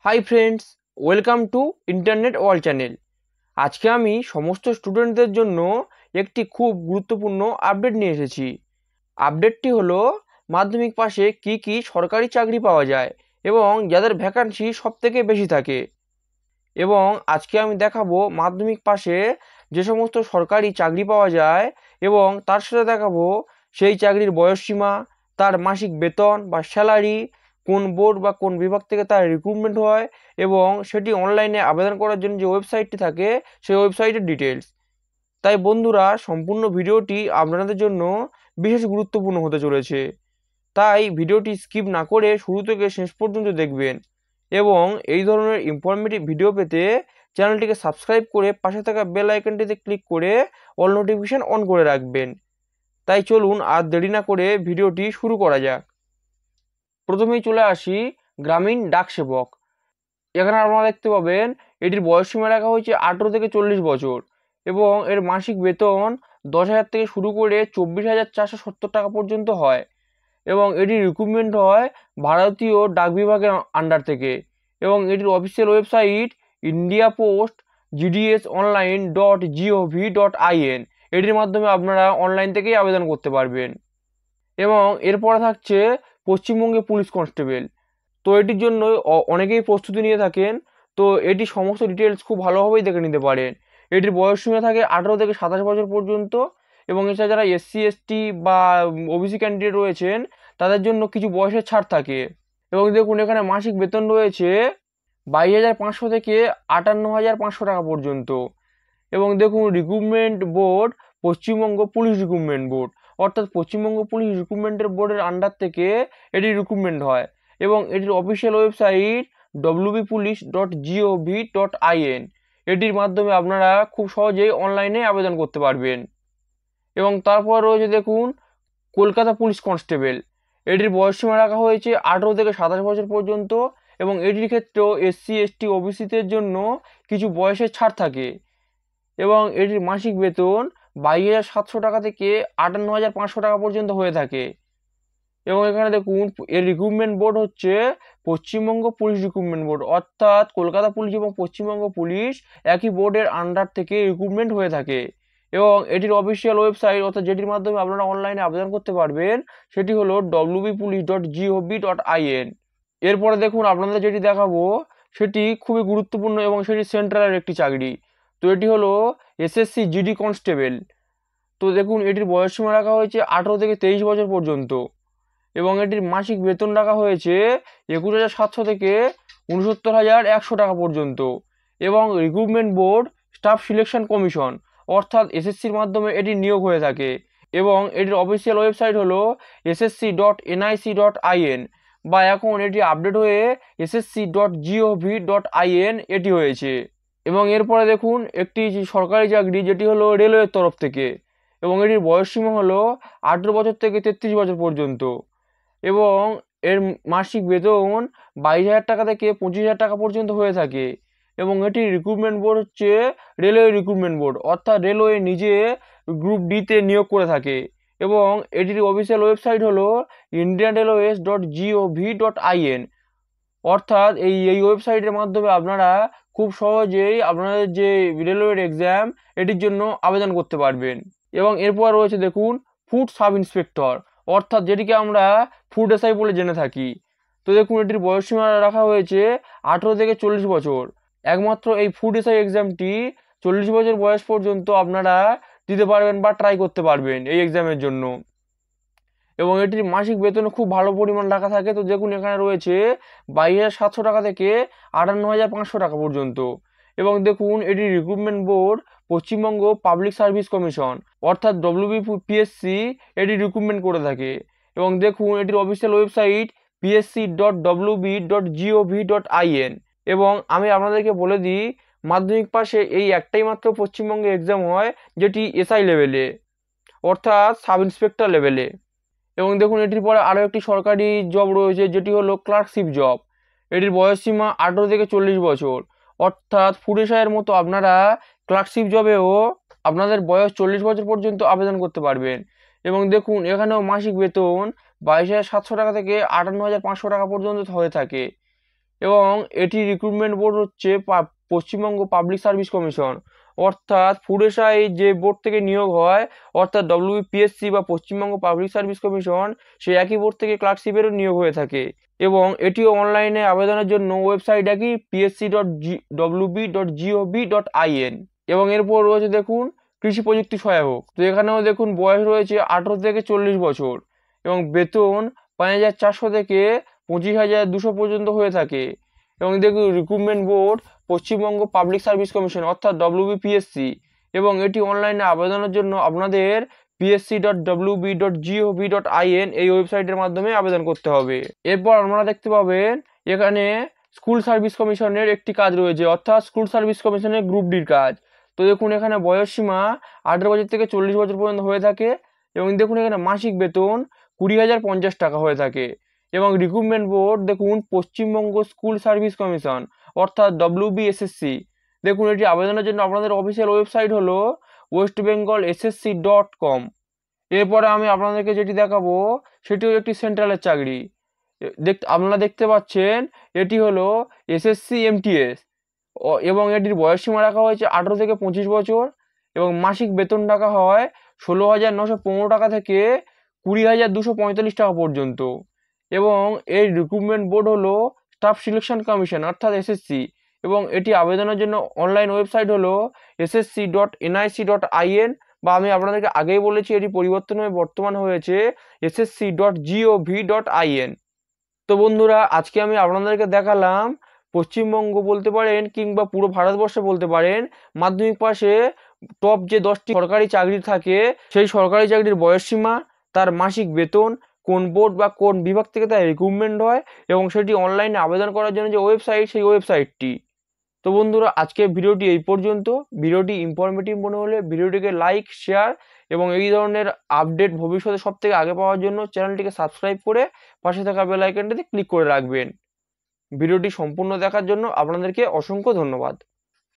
Hi friends, welcome to internet world channel. আজকে আমি সমস্ত স্টুডেন্টদের জন্য একটি খুব গুরুত্বপূর্ণ আপডেট নিয়ে এসেছি। আপডেটটি হলো মাধ্যমিক পাশে কি কি সরকারি চাকরি পাওয়া যায় এবং যাদের ভ্যাকান্সি সব থেকে বেশি থাকে। এবং আজকে আমি দেখাবো মাধ্যমিক পাশে যে সমস্ত সরকারি চাকরি পাওয়া যায় এবং তার সাথে দেখাবো সেই চাকরির বয়সসীমা, তার মাসিক বেতন বা স্যালারি, কোন বোর্ড বা কোন বিভাগ থেকে তার রিক্রুটমেন্ট হয় এবং সেটি অনলাইনে আবেদন করার জন্য যে ওয়েবসাইটটি থাকে সেই ওয়েবসাইটের ডিটেলস। তাই বন্ধুরা, সম্পূর্ণ ভিডিওটি আপনাদের জন্য বিশেষ গুরুত্বপূর্ণ হতে চলেছে। তাই ভিডিওটি স্কিপ না করে শুরু থেকে শেষ পর্যন্ত দেখবেন এবং এই ধরনের ইনফরমেটিভ ভিডিও পেতে চ্যানেলটিকে সাবস্ক্রাইব করে পাশে থাকা বেল আইকনটিতে ক্লিক করে অল নোটিফিকেশন অন করে রাখবেন। তাই চলুন আর দেরি না করে ভিডিওটি শুরু করা যাক। প্রথমেই চলে আসি গ্রামীণ ডাক সেবক। এখানে আপনারা দেখতে পাবেন এটির বয়সসীমা রাখা হয়েছে 18 থেকে 40 বছর এবং এর মাসিক বেতন 10,000 থেকে শুরু করে 24,470 টাকা পর্যন্ত হয় এবং এটির রিক্রুটমেন্ট হয় ভারতীয় ডাক বিভাগের আন্ডার থেকে এবং এটির official website India post GDS online .gov.in। এটির মাধ্যমে আপনারা অনলাইন থেকেই আবেদন করতে পারবেন। এবং এরপরে থাকছে পশ্চিমবঙ্গে পুলিশ কনস্টেবল। তো এটির জন্য অনেকেই প্রস্তুতি নিয়ে থাকেন। তো এটি সমস্ত ডিটেলস খুব ভালোভাবেই দেখে নিতে পারেন। এটির বয়সসীমা থাকে 18 থেকে 27 বছর পর্যন্ত এবং এছাড়া যারা এসসি এসটি বা ওবিসি ক্যান্ডিডেট রয়েছেন তাদের জন্য কিছু বয়সের ছাড় থাকে। এবং দেখুন এখানে মাসিক বেতন রয়েছে 22,500 থেকে 58,500 টাকা পর্যন্ত। এবং দেখুন recruitment board Paschimbanga police recruitment board, অর্থাৎ পশ্চিমবঙ্গ পুলিশ রিক্রুটমেন্টের বোর্ডের আন্ডার থেকে এটি রিক্রুটমেন্ট হয় এবং এটির অফিসিয়াল ওয়েবসাইট wbpolice.gov.in। এটির মাধ্যমে আপনারা খুব সহজেই অনলাইনে আবেদন করতে পারবেন। এবং তারপর রয়েছে দেখুন কলকাতা পুলিশ কনস্টেবল। এটির বয়সসীমা রাখা হয়েছে 18 থেকে 27 বছর পর্যন্ত এবং এটির ক্ষেত্রেও এসসি এসটি ওবিসিদের জন্য কিছু বয়সের ছাড় থাকে এবং এটির মাসিক বেতন 22,700 টাকা থেকে 58,500 টাকা পর্যন্ত হয়ে থাকে। এবং এখানে দেখুন এর রিক্রুটমেন্ট বোর্ড হচ্ছে পশ্চিমবঙ্গ পুলিশ রিক্রুটমেন্ট বোর্ড, অর্থাৎ কলকাতা পুলিশ এবং পশ্চিমবঙ্গ পুলিশ একই বোর্ডের আন্ডার থেকে রিক্রুটমেন্ট হয়ে থাকে। এবং এটির অফিসিয়াল ওয়েবসাইট, অর্থাৎ যেটির মাধ্যমে আপনারা অনলাইনে আবেদন করতে পারবেন, সেটি হলো wbpolice.gov.in। এরপরে দেখুন আপনাদের যেটি দেখাবো সেটি খুবই গুরুত্বপূর্ণ এবং সেটি সেন্ট্রালের একটি চাকরি। তো এটি হলো এসএসসি জিডি কনস্টেবল। তো দেখুন এটির বয়সসীমা রাখা হয়েছে 18 থেকে 23 বছর পর্যন্ত এবং এটির মাসিক বেতন রাখা হয়েছে 21,700 থেকে 69,100 টাকা পর্যন্ত। এবং recruitment board staff selection commission, অর্থাৎ এসএসসির মাধ্যমে এটি নিয়োগ হয়ে থাকে এবং এটির অফিসিয়াল ওয়েবসাইট হলো ssc.nic.in বা এখন এটি আপডেট হয়ে ssc.gov.in এটি হয়েছে। এবং এরপরে দেখুন একটি সরকারি চাকরি যেটি হলো রেলওয়ের তরফ থেকে এবং এটির বয়সসীমা হলো 18 বছর থেকে 33 বছর পর্যন্ত এবং এর মাসিক বেতন 22,000 টাকা থেকে 25,000 টাকা পর্যন্ত হয়ে থাকে এবং এটির রিক্রুটমেন্ট বোর্ড হচ্ছে রেলওয়ে রিক্রুটমেন্ট বোর্ড, অর্থাৎ রেলওয়ে নিজে গ্রুপ ডিতে নিয়োগ করে থাকে এবং এটির অফিসিয়াল ওয়েবসাইট হলো indianrailways.gov.in। অর্থাৎ এই ওয়েবসাইটের মাধ্যমে আপনারা খুব সহজেই আপনাদের যে রেলওয়ের এক্সাম এটির জন্য আবেদন করতে পারবেন। এবং এরপর রয়েছে দেখুন ফুড সাব ইন্সপেক্টর, অর্থাৎ যেটিকে আমরা ফুড এসআই বলে জেনে থাকি। তো দেখুন এটির বয়সসীমা রাখা হয়েছে 18 থেকে 40 বছর। একমাত্র এই ফুড এসআই এক্সামটি 40 বছর বয়স পর্যন্ত আপনারা দিতে পারবেন বা ট্রাই করতে পারবেন এই এক্সামের জন্য। এবং এটির মাসিক বেতন খুব ভালো পরিমাণ রাখা থাকে। তো দেখুন এখানে রয়েছে 22,700 টাকা থেকে 58,500 টাকা পর্যন্ত। এবং দেখুন এটির recruitment board Paschimbanga public service commission, অর্থাৎ WBPSC এটি রিক্রুটমেন্ট করে থাকে। এবং দেখুন এটির অফিসিয়াল ওয়েবসাইট psc.wb.gov.in। এবং আমি আপনাদেরকে বলে দিই, মাধ্যমিক পাশে এই একটাই মাত্র পশ্চিমবঙ্গে এক্সাম হয় যেটি এসআই লেভেলে, অর্থাৎ সাব ইন্সপেক্টর লেভেলে। এবং দেখুন এটির পরে আরও একটি সরকারি জব রয়েছে যেটি হলো ক্লার্কশিপ জব। এটির বয়সসীমা 18 থেকে 40 বছর, অর্থাৎ ফুড এসআইয়ের মতো আপনারা ক্লার্কশিপ জবেও আপনাদের বয়স 40 বছর পর্যন্ত আবেদন করতে পারবেন। এবং দেখুন এখানেও মাসিক বেতন 22,700 টাকা থেকে 58,500 টাকা পর্যন্ত হয়ে থাকে। এবং এটি রিক্রুটমেন্ট বোর্ড হচ্ছে পশ্চিমবঙ্গ পাবলিক সার্ভিস কমিশন, অর্থাৎ ফুড এসআই যে বোর্ড থেকে নিয়োগ হয়, অর্থাৎ ডব্লিউবিপিএসসি বা পশ্চিমবঙ্গ পাবলিক সার্ভিস কমিশন, সেই একই বোর্ড থেকে ক্লার্কশিপেরও নিয়োগ হয়ে থাকে। এবং এটিও অনলাইনে আবেদনের জন্য ওয়েবসাইট একই psc.wb.gov.in। এবং এরপর রয়েছে দেখুন কৃষি প্রযুক্তি সহায়ক। তো এখানেও দেখুন বয়স রয়েছে 18 থেকে 40 বছর এবং বেতন 5,400 থেকে 25,200 পর্যন্ত হয়ে থাকে। এবং দেখুন recruitment board Paschimbanga public service commission অর্থাৎ ডব্লিউবিপিএসসি। এবং এটি অনলাইনে আবেদনের জন্য আপনাদের psc.wb.gov.in এই ওয়েবসাইটের মাধ্যমে আবেদন করতে হবে। এরপর আপনারা দেখতে পাবেন এখানে স্কুল সার্ভিস কমিশনের একটি কাজ রয়েছে, অর্থাৎ স্কুল সার্ভিস কমিশনের গ্রুপ ডির কাজ। তো দেখুন এখানে বয়সসীমা 18 বছর থেকে 40 বছর পর্যন্ত হয়ে থাকে। এবং দেখুন এখানে মাসিক বেতন 20,050 টাকা হয়ে থাকে। এবং রিক্রুটমেন্ট বোর্ড দেখুন পশ্চিমবঙ্গ স্কুল সার্ভিস কমিশন অর্থাৎ ডব্লিউবিএসএসসি। দেখুন এটি আবেদনের জন্য আপনাদের অফিসিয়াল ওয়েবসাইট হলো westbengalssc.com। এরপরে আমি আপনাদেরকে যেটি দেখাবো সেটিও একটি সেন্ট্রালের চাকরি। আপনারা দেখতে পাচ্ছেন এটি হলো এসএসসি এমটিএস এবং এটির বয়সসীমা রাখা হয়েছে 18 থেকে 25 বছর। এবং মাসিক বেতন রাখা হয় 16,915 টাকা থেকে 20,245 টাকা পর্যন্ত। এবং এই রিক্রুটমেন্ট বোর্ড হলো স্টাফ সিলেকশন কমিশন অর্থাৎ এসএসসি। এবং এটি আবেদনের জন্য অনলাইন ওয়েবসাইট হলো ssc.nic.in, বা আমি আপনাদেরকে আগেই বলেছি এটি পরিবর্তন হয়ে বর্তমান হয়েছে ssc.gov.in। তো বন্ধুরা আজকে আমি আপনাদেরকে দেখালাম পশ্চিমবঙ্গ বলতে পারেন কিংবা পুরো ভারতবর্ষে বলতে পারেন মাধ্যমিক পাশে টপ যে 10টি সরকারি চাকরি থাকে সেই সরকারি চাকরির বয়সসীমা, তার মাসিক বেতন, কোন বোর্ড বা কোন বিভাগ থেকে তার রিক্রুটমেন্ট হয় এবং সেটি অনলাইনে আবেদন করার জন্য যে ওয়েবসাইট সেই ওয়েবসাইটটি। তো বন্ধুরা আজকে ভিডিওটি এই পর্যন্ত। ভিডিওটি ইনফরমেটিভ মনে হলে ভিডিওটিকে লাইক, শেয়ার এবং এই ধরনের আপডেট ভবিষ্যতে সব থেকে আগে পাওয়ার জন্য চ্যানেলটিকে সাবস্ক্রাইব করে পাশে থাকা বেল আইকনটিতে ক্লিক করে রাখবেন। ভিডিওটি সম্পূর্ণ দেখার জন্য আপনাদেরকে অসংখ্য ধন্যবাদ।